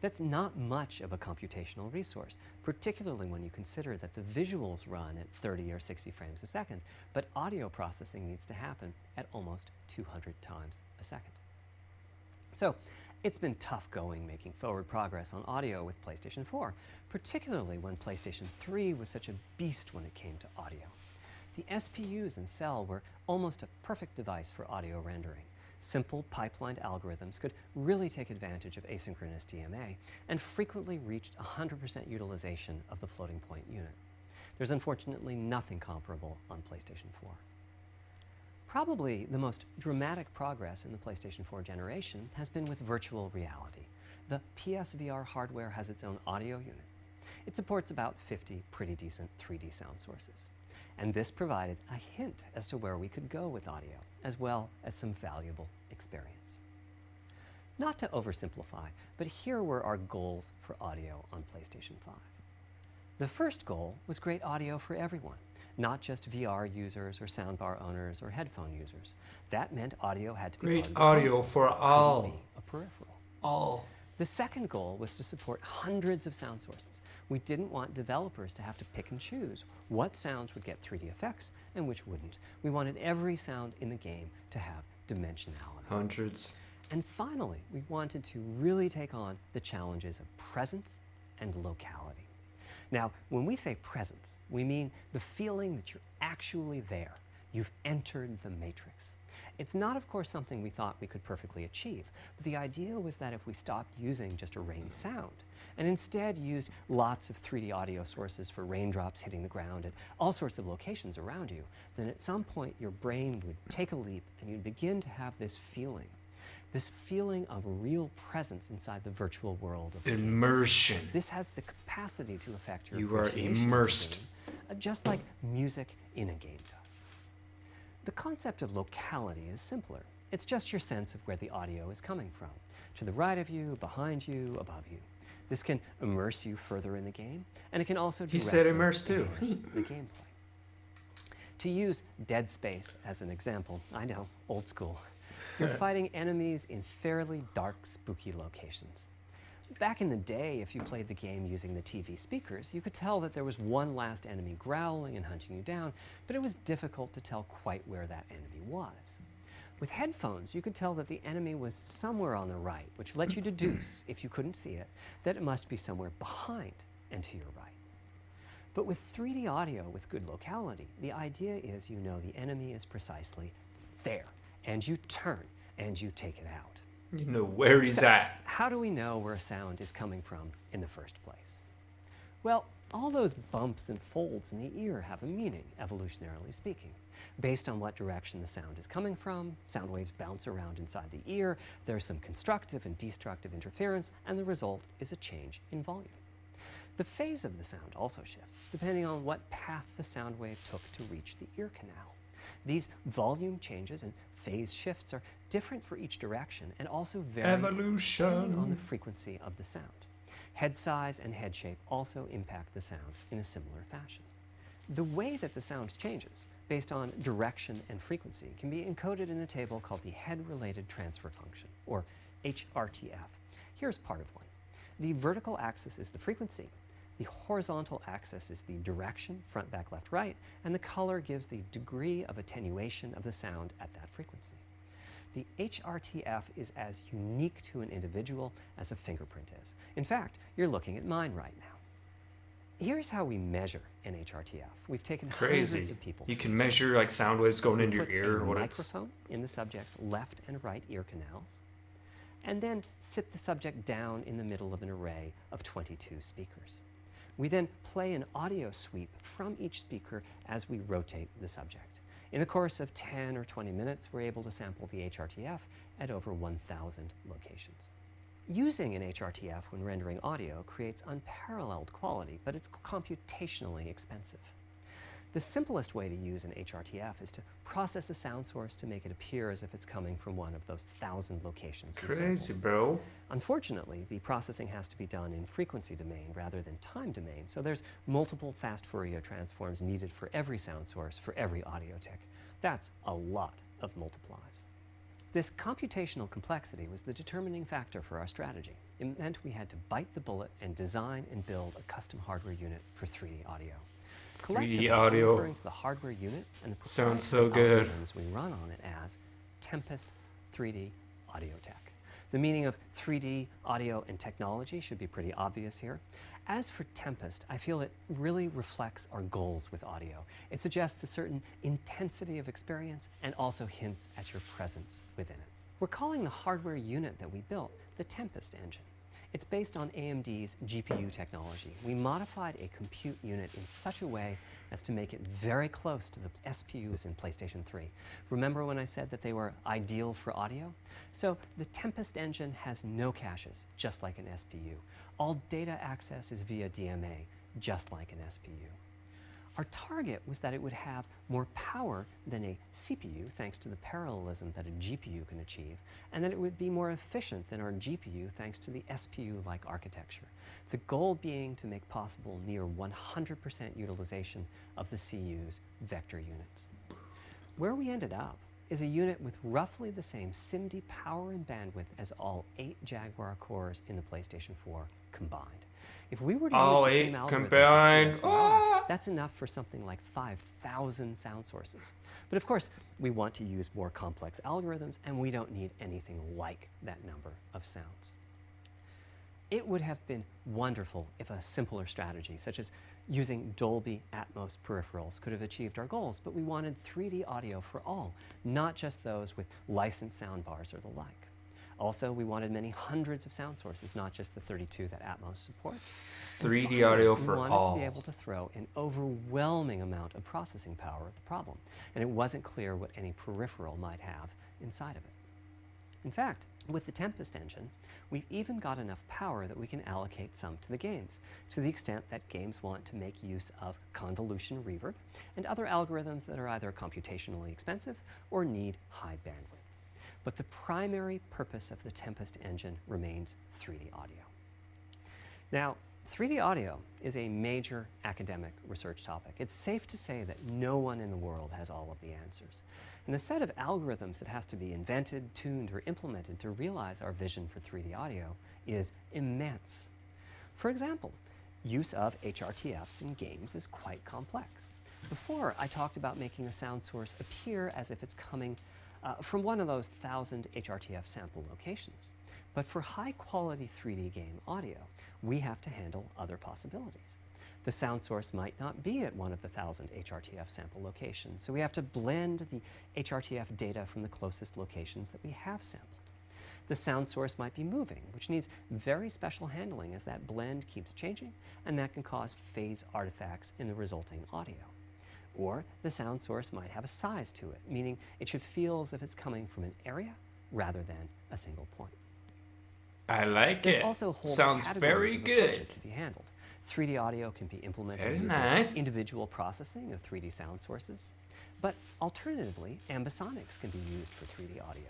That's not much of a computational resource, particularly when you consider that the visuals run at 30 or 60 frames a second, but audio processing needs to happen at almost 200 times a second. So it's been tough going making forward progress on audio with PlayStation 4, particularly when PlayStation 3 was such a beast when it came to audio. The SPUs in Cell were almost a perfect device for audio rendering. Simple pipelined algorithms could really take advantage of asynchronous DMA and frequently reached 100% utilization of the floating point unit. There's unfortunately nothing comparable on PlayStation 4. Probably the most dramatic progress in the PlayStation 4 generation has been with virtual reality. The PSVR hardware has its own audio unit. It supports about 50 pretty decent 3D sound sources. And this provided a hint as to where we could go with audio, as well as some valuable experience. Not to oversimplify, but here were our goals for audio on PlayStation 5. The first goal was great audio for everyone, not just VR users or soundbar owners or headphone users. That meant audio had to be Great part of the audio console, for couldn't all. be a peripheral. All. The second goal was to support hundreds of sound sources. We didn't want developers to have to pick and choose what sounds would get 3D effects and which wouldn't. We wanted every sound in the game to have dimensionality. Hundreds. And finally, we wanted to really take on the challenges of presence and locality. Now, when we say presence, we mean the feeling that you're actually there. You've entered the matrix. It's not, of course, something we thought we could perfectly achieve, but the idea was that if we stopped using just a rain sound and instead used lots of 3D audio sources for raindrops hitting the ground at all sorts of locations around you, then at some point your brain would take a leap and you'd begin to have this feeling of real presence inside the virtual world of the game. Immersion. This has the capacity to affect your You are appreciation of the immersed. game, just like music in a game does. The concept of locality is simpler. It's just your sense of where the audio is coming from, to the right of you, behind you, above you. This can immerse you further in the game, and it can also He said directly immerse too. enhance the gameplay. To use Dead Space as an example, I know, old school. You're fighting enemies in fairly dark, spooky locations. Back in the day, if you played the game using the TV speakers, you could tell that there was one last enemy growling and hunting you down, but it was difficult to tell quite where that enemy was. With headphones, you could tell that the enemy was somewhere on the right, which let you deduce, if you couldn't see it, that it must be somewhere behind and to your right. But with 3D audio with good locality, the idea is you know the enemy is precisely there, and you turn and you take it out. You know where he's at. How do we know where a sound is coming from in the first place? Well, all those bumps and folds in the ear have a meaning, evolutionarily speaking. Based on what direction the sound is coming from, sound waves bounce around inside the ear, there's some constructive and destructive interference, and the result is a change in volume. The phase of the sound also shifts, depending on what path the sound wave took to reach the ear canal. These volume changes and phase shifts are different for each direction and also vary depending on the frequency of the sound. Head size and head shape also impact the sound in a similar fashion. The way that the sound changes based on direction and frequency can be encoded in a table called the Head-Related Transfer Function, or HRTF. Here's part of one. The vertical axis is the frequency. The horizontal axis is the direction, front, back, left, right, and the color gives the degree of attenuation of the sound at that frequency. The HRTF is as unique to an individual as a fingerprint is. In fact, you're looking at mine right now. Here's how we measure an HRTF. We've taken hundreds of people. You can measure like sound waves going into your Put ear a or what microphone in the subject's left and right ear canals, and then sit the subject down in the middle of an array of 22 speakers. We then play an audio sweep from each speaker as we rotate the subject. In the course of 10 or 20 minutes, we're able to sample the HRTF at over 1,000 locations. Using an HRTF when rendering audio creates unparalleled quality, but it's computationally expensive. The simplest way to use an HRTF is to process a sound source to make it appear as if it's coming from one of those 1,000 locations. Crazy, bro. Unfortunately, the processing has to be done in frequency domain rather than time domain, so there's multiple fast Fourier transforms needed for every sound source for every audio tick. That's a lot of multiplies. This computational complexity was the determining factor for our strategy. It meant we had to bite the bullet and design and build a custom hardware unit for 3D audio. 3D Collectively, I'm audio. referring to the hardware unit and the Sounds so proprietary good. algorithms we run on it as Tempest 3D Audio Tech. The meaning of 3D audio and technology should be pretty obvious here. As for Tempest, I feel it really reflects our goals with audio. It suggests a certain intensity of experience and also hints at your presence within it. We're calling the hardware unit that we built the Tempest engine. It's based on AMD's GPU technology. We modified a compute unit in such a way as to make it very close to the SPUs in PlayStation 3. Remember when I said that they were ideal for audio? So the Tempest engine has no caches, just like an SPU. All data access is via DMA, just like an SPU. Our target was that it would have more power than a CPU, thanks to the parallelism that a GPU can achieve, and that it would be more efficient than our GPU, thanks to the SPU-like architecture. The goal being to make possible near 100% utilization of the CU's vector units. Where we ended up is a unit with roughly the same SIMD power and bandwidth as all 8 Jaguar cores in the PlayStation 4 combined. If we were to All use the 8 same algorithms combined. as PSVR, that's enough for something like 5,000 sound sources. But of course, we want to use more complex algorithms, and we don't need anything like that number of sounds. It would have been wonderful if a simpler strategy, such as using Dolby Atmos peripherals, could have achieved our goals, but we wanted 3D audio for all, not just those with licensed soundbars or the like. Also, we wanted many hundreds of sound sources, not just the 32 that Atmos supports. 3D audio for we wanted all. to be able to throw an overwhelming amount of processing power at the problem, and it wasn't clear what any peripheral might have inside of it. In fact, with the Tempest engine, we've even got enough power that we can allocate some to the games, to the extent that games want to make use of convolution reverb and other algorithms that are either computationally expensive or need high bandwidth. But the primary purpose of the Tempest engine remains 3D audio. Now, 3D audio is a major academic research topic. It's safe to say that no one in the world has all of the answers. And the set of algorithms that has to be invented, tuned, or implemented to realize our vision for 3D audio is immense. For example, use of HRTFs in games is quite complex. Before, I talked about making a sound source appear as if it's coming from one of those 1,000 HRTF sample locations. But for high-quality 3D game audio, we have to handle other possibilities. The sound source might not be at one of the 1,000 HRTF sample locations, so we have to blend the HRTF data from the closest locations that we have sampled. The sound source might be moving, which needs very special handling as that blend keeps changing, and that can cause phase artifacts in the resulting audio. Or the sound source might have a size to it, meaning it should feel as if it's coming from an area rather than a single point. I like There's it. also whole Sounds categories very of good. approaches to be handled. 3D audio can be implemented Very using nice. individual processing of 3D sound sources. But alternatively, ambisonics can be used for 3D audio.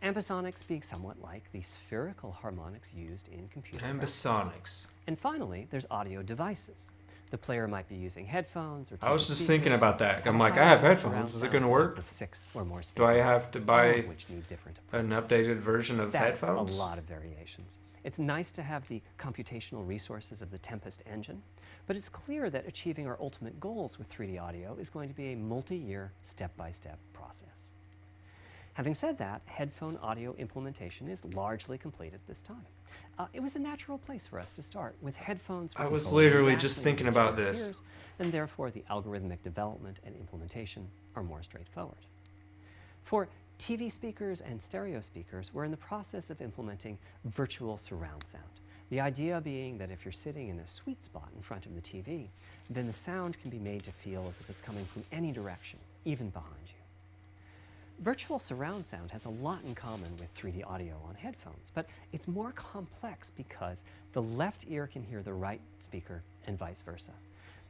Ambisonics being somewhat like the spherical harmonics used in computer graphics. Ambisonics. And finally, there's audio devices. The player might be using headphones or I was TV just thinking speakers, about that. I'm or like, I have high-end surround headphones. Is it sound going to system work? with 6 or more Do I speakers, have to all buy of which need different an approaches. updated version of That's headphones? a lot of variations. It's nice to have the computational resources of the Tempest engine, but it's clear that achieving our ultimate goals with 3D audio is going to be a multi-year, step-by-step process. Having said that, headphone audio implementation is largely complete at this time. It was a natural place for us to start, with headphones. I was controlling literally exactly just thinking which about one this. appears, and therefore the algorithmic development and implementation are more straightforward. For TV speakers and stereo speakers, we're in the process of implementing virtual surround sound. The idea being that if you're sitting in a sweet spot in front of the TV, then the sound can be made to feel as if it's coming from any direction, even behind you. Virtual surround sound has a lot in common with 3D audio on headphones, but it's more complex because the left ear can hear the right speaker and vice versa.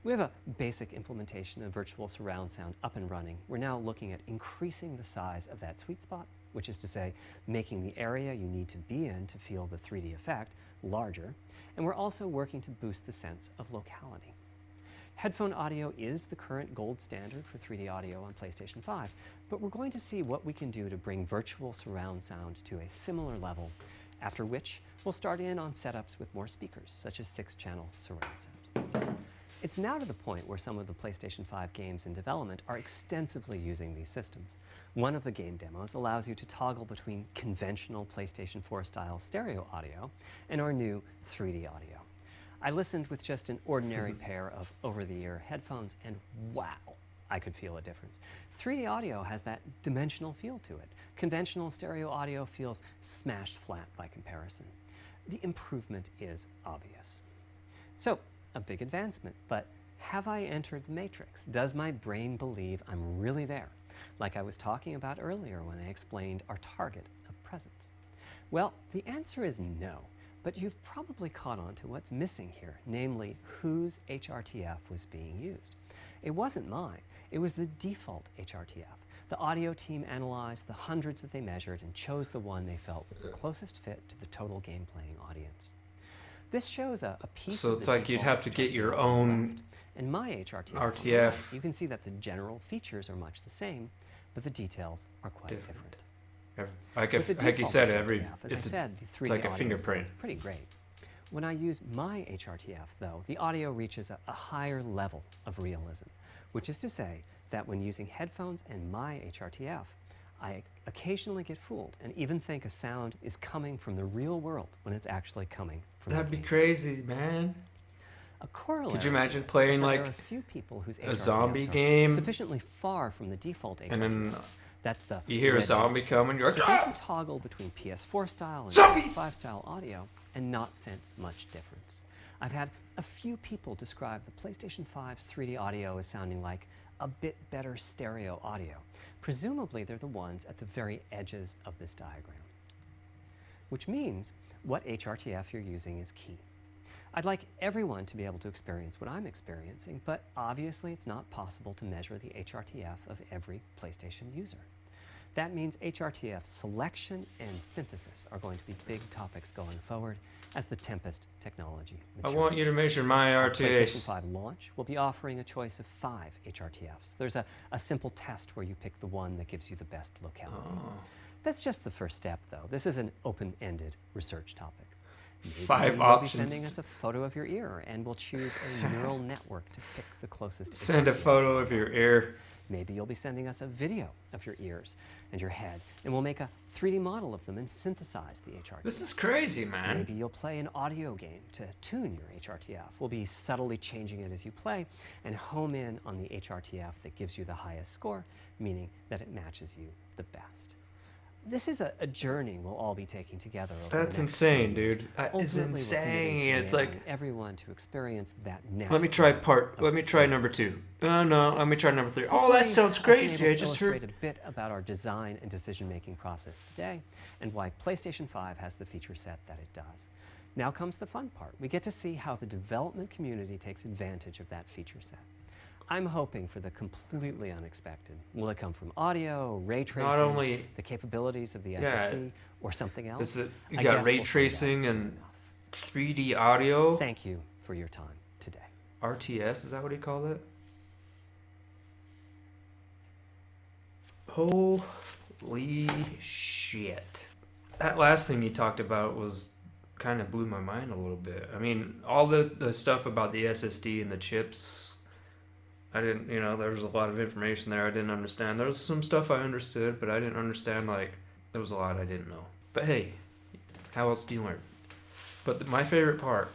We have a basic implementation of virtual surround sound up and running. We're now looking at increasing the size of that sweet spot, which is to say, making the area you need to be in to feel the 3D effect larger, and we're also working to boost the sense of locality. Headphone audio is the current gold standard for 3D audio on PlayStation 5, but we're going to see what we can do to bring virtual surround sound to a similar level, after which we'll start in on setups with more speakers, such as 6-channel surround sound. It's now to the point where some of the PlayStation 5 games in development are extensively using these systems. One of the game demos allows you to toggle between conventional PlayStation 4 style stereo audio and our new 3D audio. I listened with just an ordinary pair of over-the-ear headphones, and wow, I could feel a difference. 3D audio has that dimensional feel to it. Conventional stereo audio feels smashed flat by comparison. The improvement is obvious. So, a big advancement, but have I entered the matrix? Does my brain believe I'm really there, like I was talking about earlier when I explained our target of presence? Well, the answer is no. But you've probably caught on to what's missing here, namely whose HRTF was being used. It wasn't mine, it was the default HRTF. The audio team analyzed the hundreds that they measured and chose the one they felt was the closest fit to the total game playing audience. This shows a piece So of it's the like you'd default have to get HRTF your on the own left, and my HRTF. RTF. You can see that the general features are much the same, but the details are quite different. Like With the you default said, HRTF, as I it's said, the 3D like a audio fingerprint. sounds pretty great. When I use my HRTF, though, the audio reaches a higher level of realism, which is to say that when using headphones and my HRTF, I occasionally get fooled and even think a sound is coming from the real world when it's actually coming from That'd the be game. crazy, man. A corollary Could you imagine is playing that like there are a few people whose a HRTFs zombie are game, sufficiently far from the default HRTF. and then That's the you hear a red dot. zombie coming, you're like, They can ah! toggle between PS4 style and Zombies! PS5 style audio and not sense much difference. I've had a few people describe the PlayStation 5's 3D audio as sounding like a bit better stereo audio. Presumably they're the ones at the very edges of this diagram. Which means what HRTF you're using is key. I'd like everyone to be able to experience what I'm experiencing, but obviously it's not possible to measure the HRTF of every PlayStation user. That means HRTF selection and synthesis are going to be big topics going forward as the Tempest technology matures. I want you to measure my Our PlayStation RTAs. 5 launch will be offering a choice of 5 HRTFs. There's a simple test where you pick the one that gives you the best locality. Oh. That's just the first step, though. This is an open-ended research topic. Maybe 5 you'll options. be sending us a photo of your ear, and we'll choose a neural network to pick the closest. Send a HRTF. photo of your ear. Maybe you'll be sending us a video of your ears and your head, and we'll make a 3D model of them and synthesize the HRTF. This is crazy, man. Maybe you'll play an audio game to tune your HRTF. We'll be subtly changing it as you play and home in on the HRTF that gives you the highest score, meaning that it matches you the best. This is a journey we'll all be taking together over That's the next insane, few years. dude. It's Ultimately, we'll insane. commit into It's like, enabling everyone to experience that next. let me try number 2. Oh no, let me try number 3. Oh, that sounds crazy. I just illustrate heard. a bit about our design and decision-making process today, and why PlayStation 5 has the feature set that it does. Now comes the fun part. We get to see how the development community takes advantage of that feature set. I'm hoping for the completely unexpected. Will it come from audio, ray tracing, Not only the capabilities of the Yeah, SSD, or something else? you I got guess ray we'll find out tracing soon and enough. 3D audio. Thank you for your time today. RTS, is that what he called it? Holy shit. That last thing he talked about was kind of blew my mind a little bit. I mean, all the stuff about the SSD and the chips, I didn't, there was a lot of information there I didn't understand. There was some stuff I understood, but I didn't understand, there was a lot I didn't know. But hey, how else do you learn? But my favorite part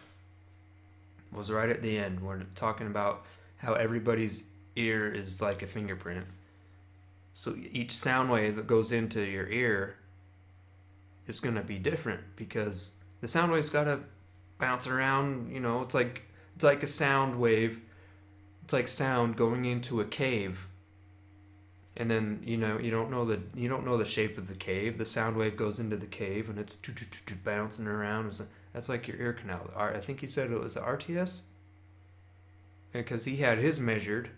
was right at the end when talking about how everybody's ear is like a fingerprint. So each sound wave that goes into your ear is going to be different because the sound wave's got to bounce around, it's like a sound wave. It's like sound going into a cave. And then, you don't know the shape of the cave. The sound wave goes into the cave and it's bouncing around. That's like your ear canal. I think he said it was the RTS. Because he had his measured,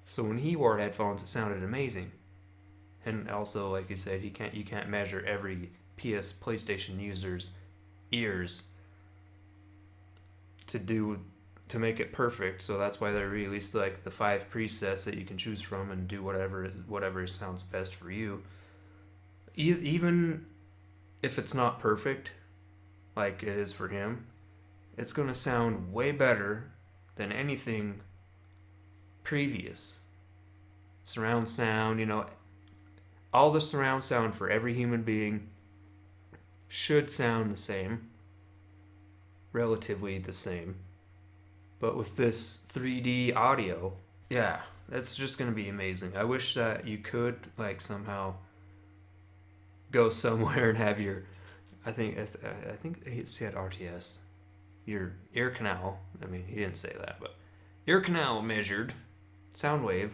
so when he wore headphones, it sounded amazing. And also, like you said, you can't measure every PlayStation user's ears to to make it perfect. So that's why they released like the 5 presets that you can choose from and do whatever sounds best for you. Even if it's not perfect, like it is for him, it's gonna sound way better than anything previous. Surround sound, you know, all the surround sound for every human being should sound the same, relatively the same. But with this 3D audio, yeah, that's just gonna be amazing. I wish that you could like somehow go somewhere and have your, I think he said RTS, your ear canal. I mean, he didn't say that, but ear canal measured, sound wave,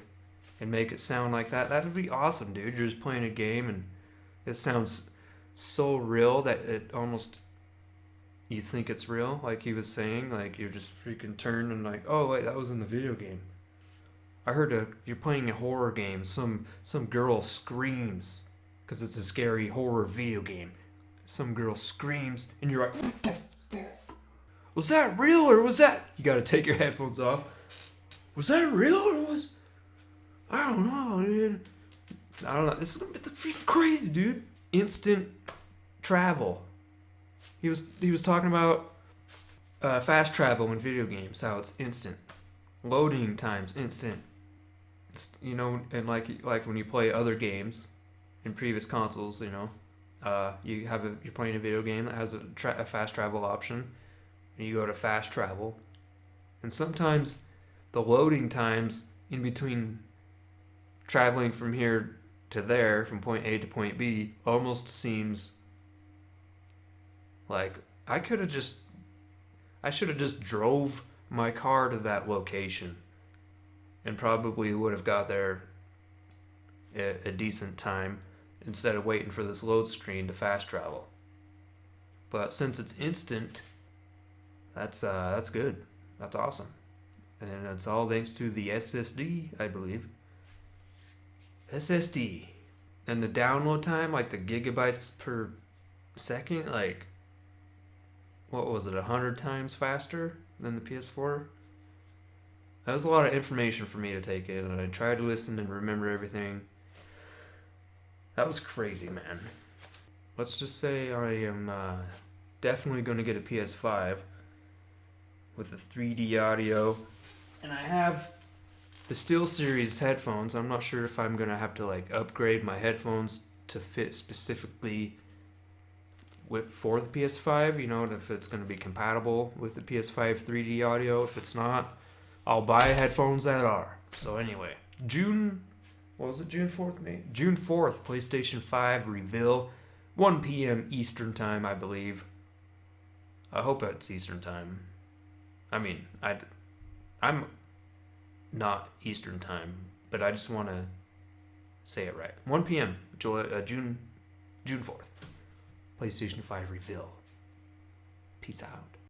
and make it sound like that. That would be awesome, dude. You're just playing a game and it sounds so real that it almost, you think it's real, like he was saying. Like you're just freaking turned and like, oh wait, that was in the video game. I heard you're playing a horror game. Some girl screams because it's a scary horror video game. Some girl screams and you're like, what the fuck? Was that real or was that? You gotta take your headphones off. Was that real or was? I don't know, dude. I don't know. This is gonna be freaking crazy, dude. Instant travel. He was talking about fast travel in video games, how it's instant. Loading times instant. It's, you know, and like when you play other games in previous consoles, you know, you're playing a video game that has a fast travel option, and you go to fast travel, and sometimes the loading times in between traveling from here to there, from point A to point B, almost seems like I should have just drove my car to that location and probably would have got there at a decent time instead of waiting for this load screen to fast travel. But since it's instant, that's good. That's awesome. And it's all thanks to the SSD, I believe. SSD. And the download time, like the gigabytes per second, like, what was it, 100 times faster than the PS4? That was a lot of information for me to take in, and I tried to listen and remember everything. That was crazy, man. Let's just say I am definitely going to get a PS5 with the 3D audio. And I have the SteelSeries headphones. I'm not sure if I'm going to have to like upgrade my headphones to fit specifically for the PS5, you know, if it's going to be compatible with the PS5 3D audio. If it's not, I'll buy headphones that are. So anyway, June 4th, June 4th, PlayStation 5 reveal, 1 p.m. Eastern time, I believe. I hope it's Eastern time. I mean, I'm not Eastern time, but I just want to say it right. 1 p.m. June 4th. PlayStation 5 reveal. Peace out.